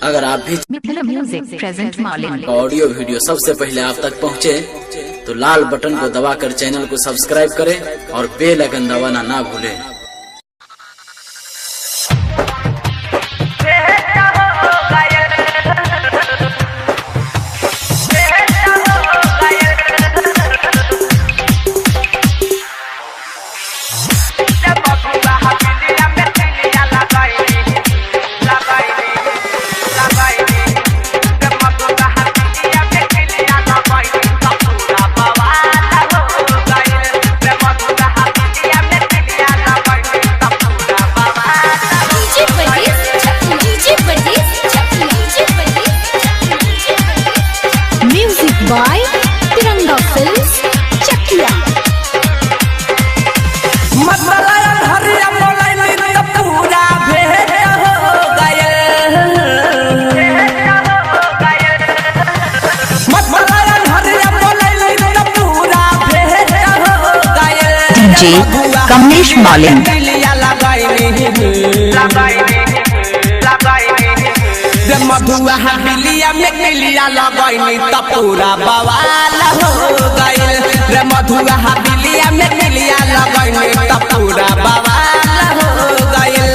अगर आप भी म्यूजिक प्रेजेंट मालिन ऑडियो वीडियो सबसे पहले आप तक पहुंचे तो लाल बटन को दबाकर चैनल को सब्सक्राइब करें और बेल आइकन दबाना ना भूलें। by तिरंगा फिल्म्स चकिया। मसलायन हरिया मोलाइन त पूरा भेट हो गयल। मसलायन हरिया मोलाइन त पूरा भेट हो गयल। डीजे कमलेश मालिन मधुआ बिलिया में मिलिया लगैनी त पूरा बवाल हो गइल रे। मधुआ बिलिया में मिलिया लगैनी त पूरा बवाल हो गइल।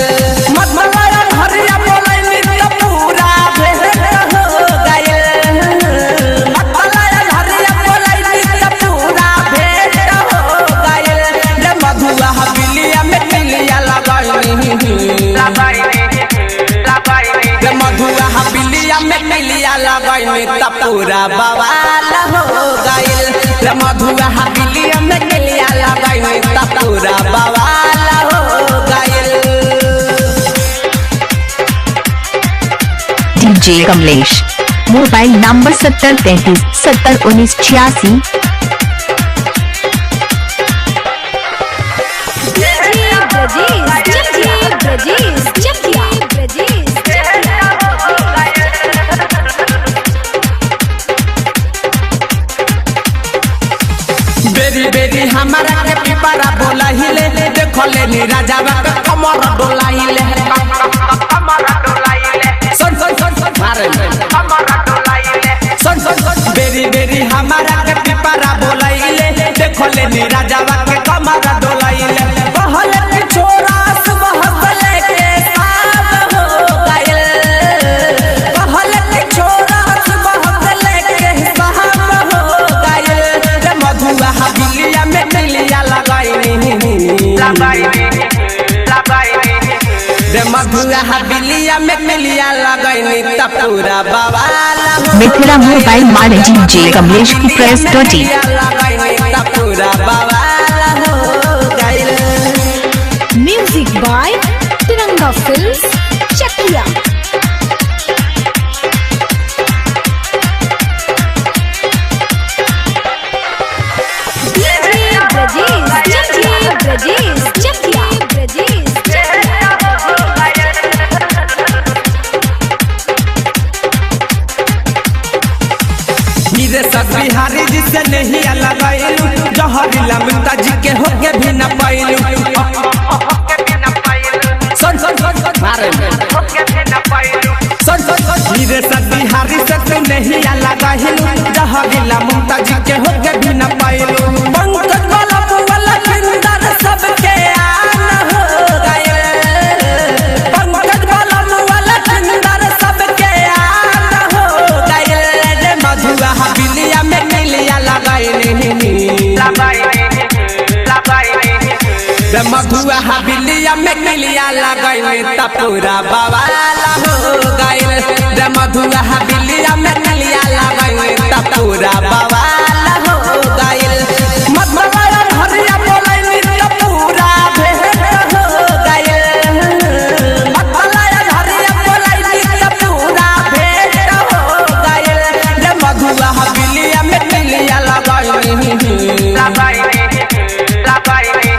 मधुआयन हरिया बोलैनी त पूरा भेट हो गइल। मधुआयन हरिया बोलैनी त पूरा भेट हो गइल रे। मधुआ बिलिया में मिलिया लगैनी मधुआ बिलिया में मिलिया लगैनी त पूरा बवाल हो गइल रे। मधुआ बिलिया में मिलिया लगैनी त पूरा बवाल हो गइल। DJ Kamlesh mobile number 7033 7019 86। बेरी बेरी हमारा के पिपरा बोला हिले देखो लेनी राजा का कमर डोला हिले। सुन सुन सुन सुन मारे सुन सुन सुन बेरी बेरी हमारा के पिपरा बोला हिले देखो लेनी राजा के कमर डोला हिले। बहले के छोरा सुबह बले के साथ हो गइल। बहले के छोरा सुबह बले के साथ हो गइल रे। मधुआ बिलिया में मिलिया लगैनी रे। मधुआ बिलिया में मिलिया लगैनी त पूरा बवाल हो मिथिला मोबाइल मालिन डीजे कमलेश की प्रेस डॉटी लगैनी त पूरा बवाल हो गइल। म्यूजिक बाय तिरंगा फिल्म्स चकिया। बिहारी जी से नहीं अलग जहरीला मुंता जी के होके भी न पाइलू। सुन सुन सुन सुन मारे सुन सुन सुन हीरे से बिहारी से तू नहीं अलग जहरीला मुंता जी के होके भी न पाइलू। पंकज वाला वाला किंदर सबके आन हो गए। पंकज वाला वाला किंदर सबके आन हो गए रे। मधुआ बिलिया में मिलिया लगैनी रे। मधुआ बिलिया में मिलिया लगैनी त पूरा बवाल हो गइल रे। मधुआ बिलिया में मिलिया लगैनी त पूरा बवाल हो गइल। मधुआयन हरिया बोलैनी त पूरा भेट हो गइल। मधुआयन हरिया बोलैनी त पूरा भेट हो गइल रे। मधुआ बिलिया में मिलिया लगैनी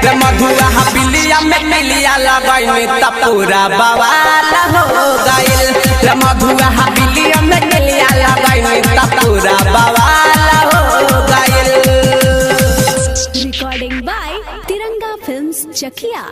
रे। मधुआ बिलिया में मिलिया लगैनी त पूरा बवाल हो गइल रे। मधुआ बिलिया में मिलिया लगैनी त पूरा बवाल हो गइल। रिकॉर्डिंग बाय तिरंगा फिल्म्स चकिया।